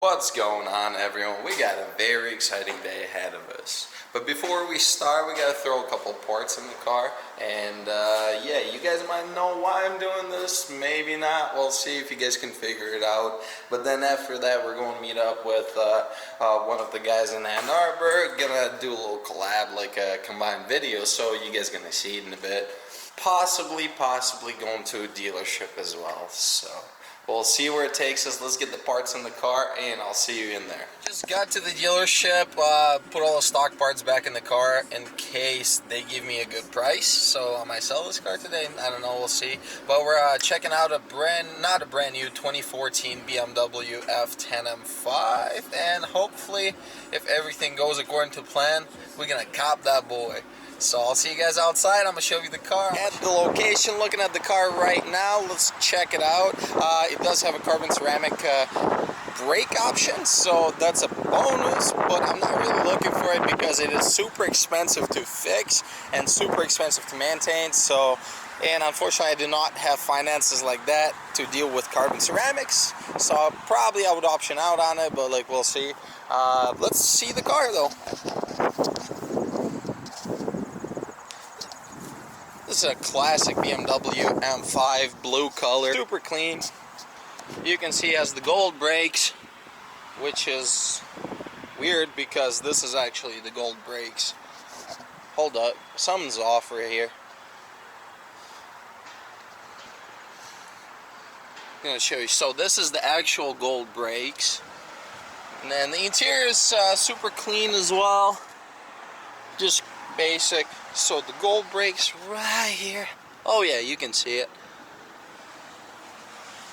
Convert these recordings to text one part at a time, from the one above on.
What's going on, everyone? We got a very exciting day ahead of us. But before we start, we gotta throw a couple parts in the car. And yeah, you guys might know why I'm doing this, maybe not. We'll see if you guys can figure it out. But then after that, we're going to meet up with one of the guys in Ann Arbor. Gonna do a little collab, like a combined video, so you guys gonna see it in a bit. Possibly going to a dealership as well. So we'll see where it takes us. Let's get the parts in the car and I'll see you in there. Just got to the dealership, put all the stock parts back in the car in case they give me a good price. So I might sell this car today. I don't know, we'll see. But we're checking out not a brand new 2014 BMW F10 M5. And hopefully, if everything goes according to plan, we're gonna cop that boy. So I'll see you guys outside. I'm gonna show you the car. At the location, looking at the car right now. Let's check it out. It does have a carbon ceramic brake option, so that's a bonus, but I'm not really looking for it because it is super expensive to fix and super expensive to maintain. So, and unfortunately I do not have finances like that to deal with carbon ceramics, so probably I would option out on it, but like, we'll see. Let's see the car though. This is a classic BMW M5 blue color, super clean. You can see it has the gold brakes, which is weird because this is actually the gold brakes. Hold up, something's off right here. I'm gonna show you. So this is the actual gold brakes, and then the interior is super clean as well, just basic. So the gold brakes right here. Oh yeah, you can see it.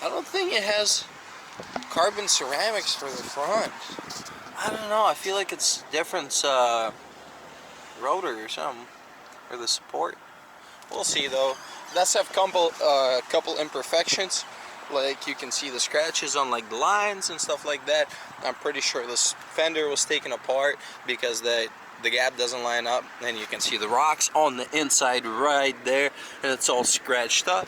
I don't think it has carbon ceramics for the front. I don't know, I feel like it's different rotor or something, or the support. We'll see though. It does have couple imperfections. Like you can see the scratches on like the lines and stuff like that. I'm pretty sure this fender was taken apart because the gap doesn't line up, and you can see the rocks on the inside right there, and it's all scratched up.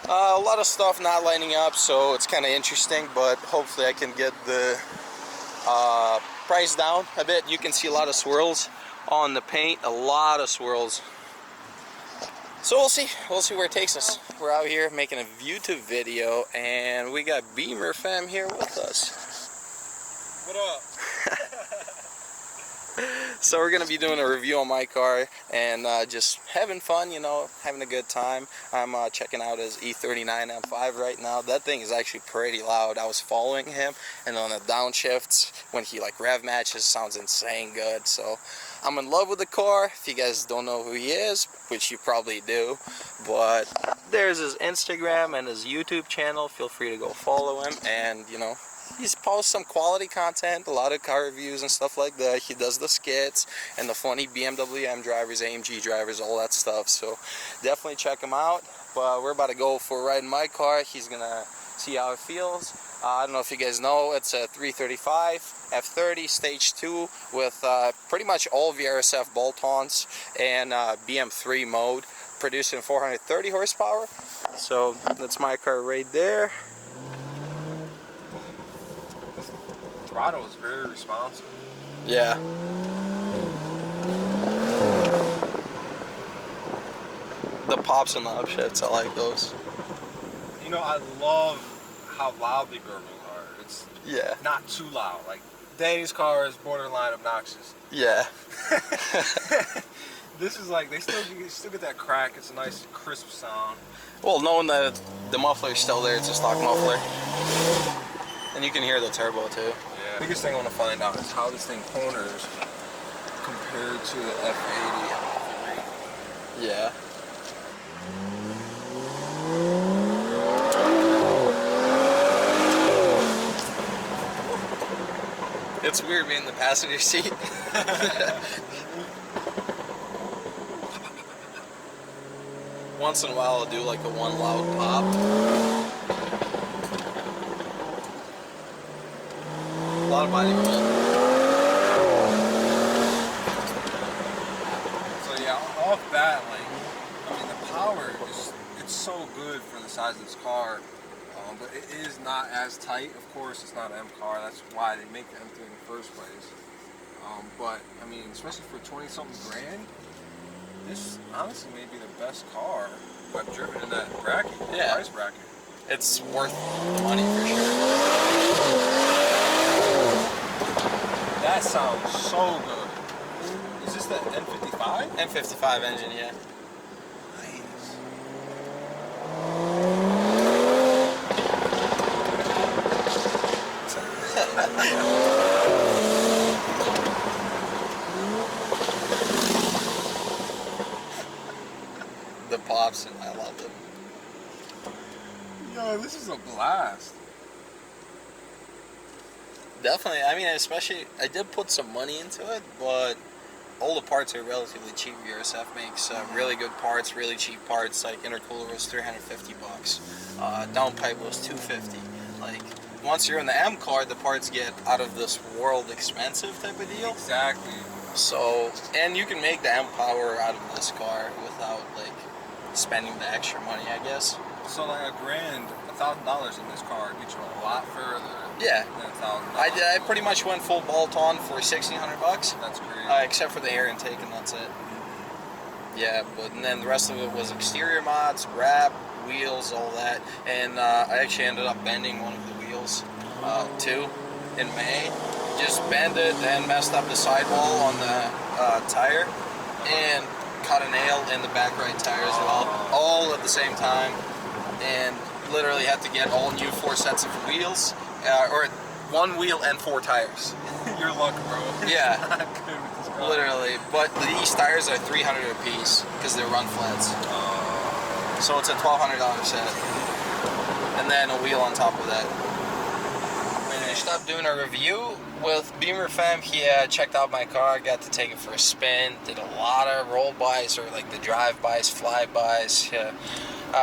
A lot of stuff not lining up, so it's kind of interesting, but hopefully I can get the price down a bit. You can see a lot of swirls on the paint, a lot of swirls. So we'll see where it takes us. We're out here making a YouTube video, and we got BeemerFam here with us. What up? So we're going to be doing a review on my car and just having fun, you know, having a good time. I'm checking out his E39 M5 right now. That thing is actually pretty loud. I was following him, and on the downshifts, when he like rev matches, sounds insane good. So I'm in love with the car. If you guys don't know who he is, which you probably do, but there's his Instagram and his YouTube channel. Feel free to go follow him, and you know, he's posts some quality content, a lot of car reviews and stuff like that. He does the skits and the funny BMW M drivers, AMG drivers, all that stuff. So definitely check him out. But we're about to go for a ride in my car. He's gonna see how it feels. I don't know if you guys know, it's a 335 F30 stage 2 with pretty much all VRSF bolt-ons and BM3 mode, producing 430 horsepower. So that's my car right there. Throttle is very responsive. Yeah. The pops and the upshifts, I like those. You know, I love how loud the Germans are. It's not too loud. Like, Danny's car is borderline obnoxious. Yeah. This is like, you still get that crack. It's a nice crisp sound. Well, knowing that the muffler is still there, it's a stock muffler. And you can hear the turbo too. Yeah. The biggest thing I want to find out is how this thing corners compared to the F80 F3. Yeah. It's weird being in the passenger seat. Once in a while I'll do like a one loud pop. A lot of body roll. So yeah, off that, like, I mean, the power is, it's so good for the size of this car. but it is not as tight. Of course, it's not an M car. That's why they make the M3 in the first place. But I mean, especially for 20-something grand, this honestly may be the best car I've driven in that bracket, price bracket. It's worth the money for sure. That sounds so good. Is this the M55? M55 engine, yeah. The pops, and I love them. Yo, this is a blast. Definitely. I mean, especially, I did put some money into it, but all the parts are relatively cheap. BeemerFam makes really good parts, really cheap parts. Like intercooler was $350. Downpipe was $250. Like once you're in the M car, the parts get out of this world expensive type of deal. Exactly. So, and you can make the M power out of this car without like spending the extra money, I guess. So like $1,000 in this car gets you a lot further. Yeah. Than $1,000. I pretty much went full bolt on for $1,600. That's crazy. Except for the air intake, and that's it. Yeah, but and then the rest of it was exterior mods, wrap, wheels, all that. And I actually ended up bending one of the wheels too in May. Just bent it and messed up the sidewall on the tire, and cut a nail in the back right tire as well, all at the same time, and literally had to get all new 4 sets of wheels, or 1 wheel and 4 tires. Your luck, bro. Yeah. Not good with this car. Literally, but these tires are $300 a piece because they're run flats. So it's a $1,200 set, and then a wheel on top of that. Finished up doing a review with BeemerFam. He checked out my car, got to take it for a spin, did a lot of roll-bys, or like the drive-bys, fly-bys. Yeah.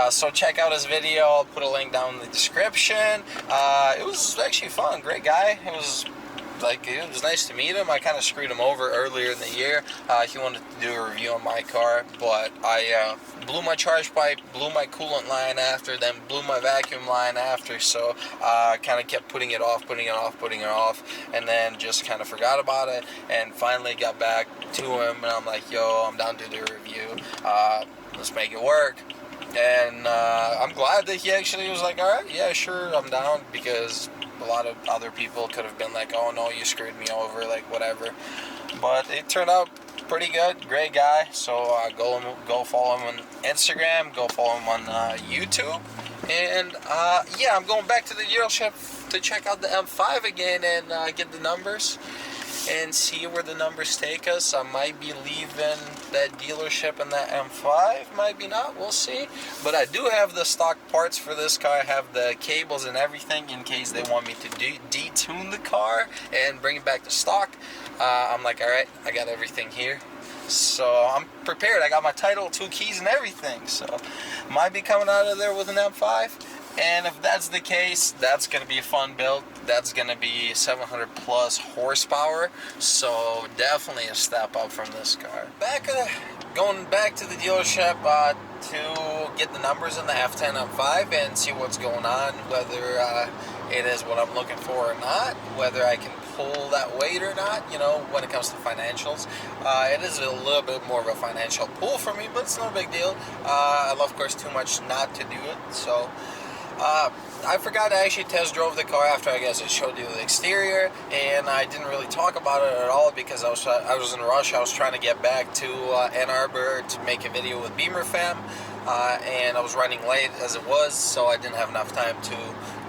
So check out his video. I'll put a link down in the description. It was actually fun. Great guy. It was nice to meet him. I kind of screwed him over earlier in the year. He wanted to do a review on my car, but I blew my charge pipe, blew my coolant line after, then blew my vacuum line after, so I kind of kept putting it off, and then just kind of forgot about it, and finally got back to him, and I'm like, yo, I'm down to do a review. Let's make it work. And I'm glad that he actually was like, alright, yeah, sure, I'm down, because a lot of other people could have been like, oh no, you screwed me over, like whatever. But it turned out pretty good. Great guy. So go follow him on Instagram, go follow him on YouTube. And yeah, I'm going back to the dealership to check out the M5 again and get the numbers and see where the numbers take us. I might be leaving that dealership in that M5, might be not, we'll see. But I do have the stock parts for this car. I have the cables and everything in case they want me to detune the car and bring it back to stock. I'm like, alright, I got everything here. So I'm prepared. I got my title, 2 keys and everything. So might be coming out of there with an M5. And if that's the case, that's going to be a fun build. That's going to be 700 plus horsepower. So definitely a step up from this car. Going back to the dealership to get the numbers in the F10 M5 and see what's going on, whether it is what I'm looking for or not, whether I can pull that weight or not, you know, when it comes to financials. It is a little bit more of a financial pull for me, but it's no big deal. I love, of course, too much not to do it. So I forgot to actually test drove the car after I guess I showed you the exterior, and I didn't really talk about it at all because I was in a rush. I was trying to get back to Ann Arbor to make a video with BeemerFam, and I was running late as it was, so I didn't have enough time to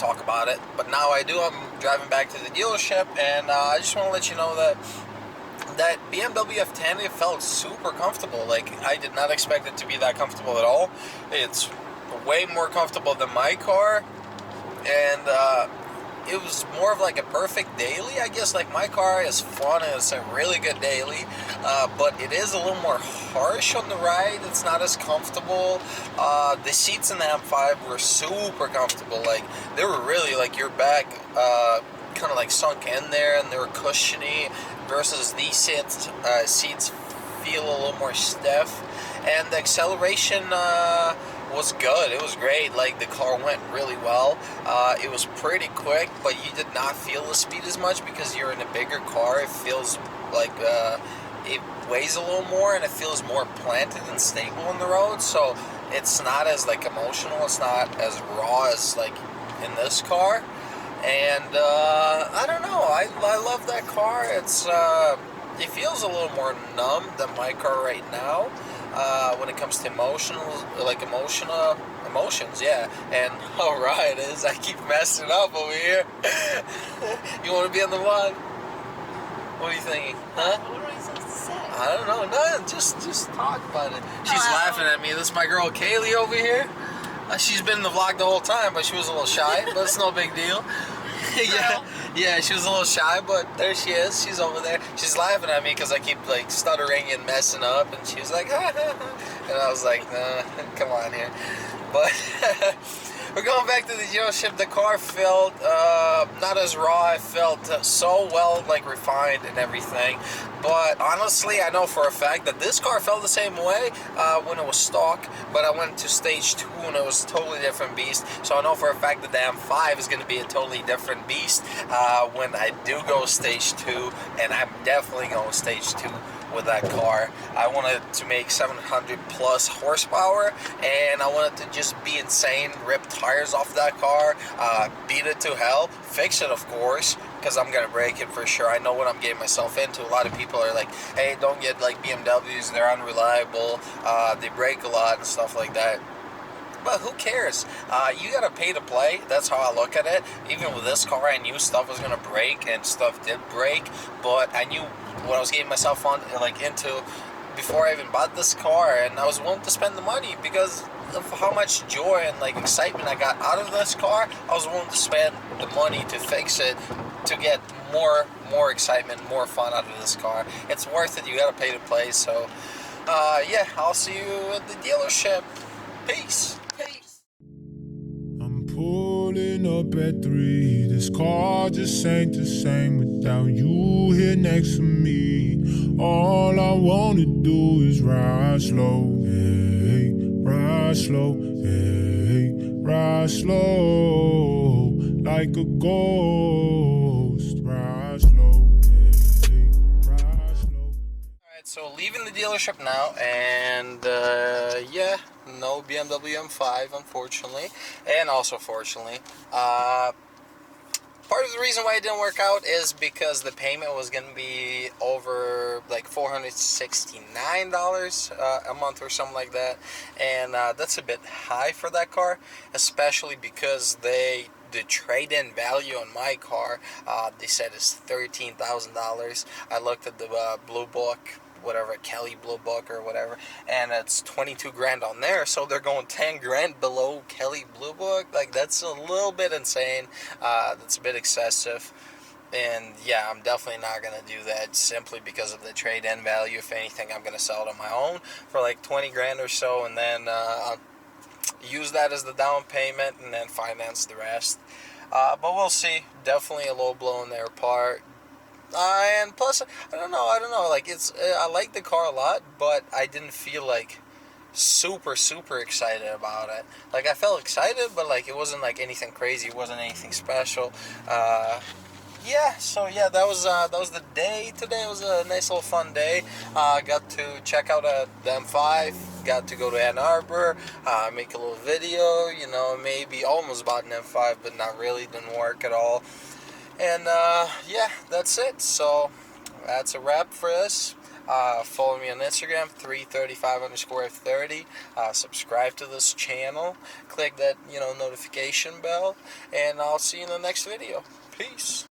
talk about it. But now I do. I'm driving back to the dealership, and I just want to let you know that BMW F10, it felt super comfortable. Like, I did not expect it to be that comfortable at all. It's way more comfortable than my car, and it was more of like a perfect daily, I guess. Like, my car is fun and it's a really good daily, but it is a little more harsh on the ride. It's not as comfortable. The seats in the M5 were super comfortable. Like, they were really like your back kind of like sunk in there, and they were cushiony, versus these seats feel a little more stiff, and the acceleration was good. It was great. Like, the car went really well. It was pretty quick, but you did not feel the speed as much because you're in a bigger car. It feels like it weighs a little more, and it feels more planted and stable on the road. So it's not as like emotional. It's not as raw as like in this car. And I don't know. I love that car. It feels a little more numb than my car right now. When it comes to emotions, yeah. And alright, I keep messing up over here. You want to be on the vlog? What are you thinking? Huh? What are we supposed to say? I don't know. No, just talk about it. She's laughing at me. This is my girl Kaylee over here. She's been in the vlog the whole time, but she was a little shy, but it's no big deal. Yeah, she was a little shy, but there she is. She's over there. She's laughing at me because I keep like stuttering and messing up, and she was like, ha, ha, ha. And I was like, nah, come on here. But we're going back to the dealership. The car felt not as raw. It felt so well, like refined and everything. But honestly, I know for a fact that this car felt the same way when it was stock. But I went to stage 2 and it was a totally different beast. So I know for a fact that the M5 is going to be a totally different beast when I do go stage 2. And I'm definitely going stage 2 with that car. I wanted to make 700 plus horsepower, and I wanted to just be insane, rip tires off that car, beat it to hell, fix it of course, because I'm gonna break it for sure. I know what I'm getting myself into. A lot of people are like, hey, don't get like BMWs, they're unreliable, they break a lot and stuff like that. But who cares? You gotta pay to play. That's how I look at it. Even with this car, I knew stuff was gonna break, and stuff did break. But I knew what I was getting myself on, like into, before I even bought this car, and I was willing to spend the money because of how much joy and like excitement I got out of this car. I was willing to spend the money to fix it, to get more excitement, more fun out of this car. It's worth it. You gotta pay to play. So, yeah, I'll see you at the dealership. Peace. I'm pulling up at 3. This car just ain't the same without you here next to me. All I wanna do is ride slow, hey, ride slow, hey, ride slow, like a ghost, ride slow, hey, ride slow. Alright, so leaving the dealership now, and yeah, no BMW M5 unfortunately, and also fortunately. Part of the reason why it didn't work out is because the payment was going to be over like $469 a month or something like that, and that's a bit high for that car, especially because the trade-in value on my car, they said is $13,000. I looked at the Blue Book, whatever, Kelly Blue Book or whatever, and it's 22 grand on there, so they're going 10 grand below Kelly Blue Book. Like, that's a little bit insane. That's a bit excessive, and yeah, I'm definitely not gonna do that simply because of the trade-in value. If anything, I'm gonna sell it on my own for like 20 grand or so, and then I'll use that as the down payment and then finance the rest. But we'll see. Definitely a low blow on their part. And plus, I don't know, like, I like the car a lot, but I didn't feel like super excited about it. Like, I felt excited, but like, it wasn't like anything crazy, it wasn't anything special. Yeah, so yeah, that was the day today. It was a nice little fun day. Got to check out the M5, got to go to Ann Arbor, make a little video, you know, maybe almost bought an M5, but not really, didn't work at all. And yeah, that's it. So that's a wrap for this. Follow me on Instagram, 335_F30. Subscribe to this channel. Click that, notification bell. And I'll see you in the next video. Peace.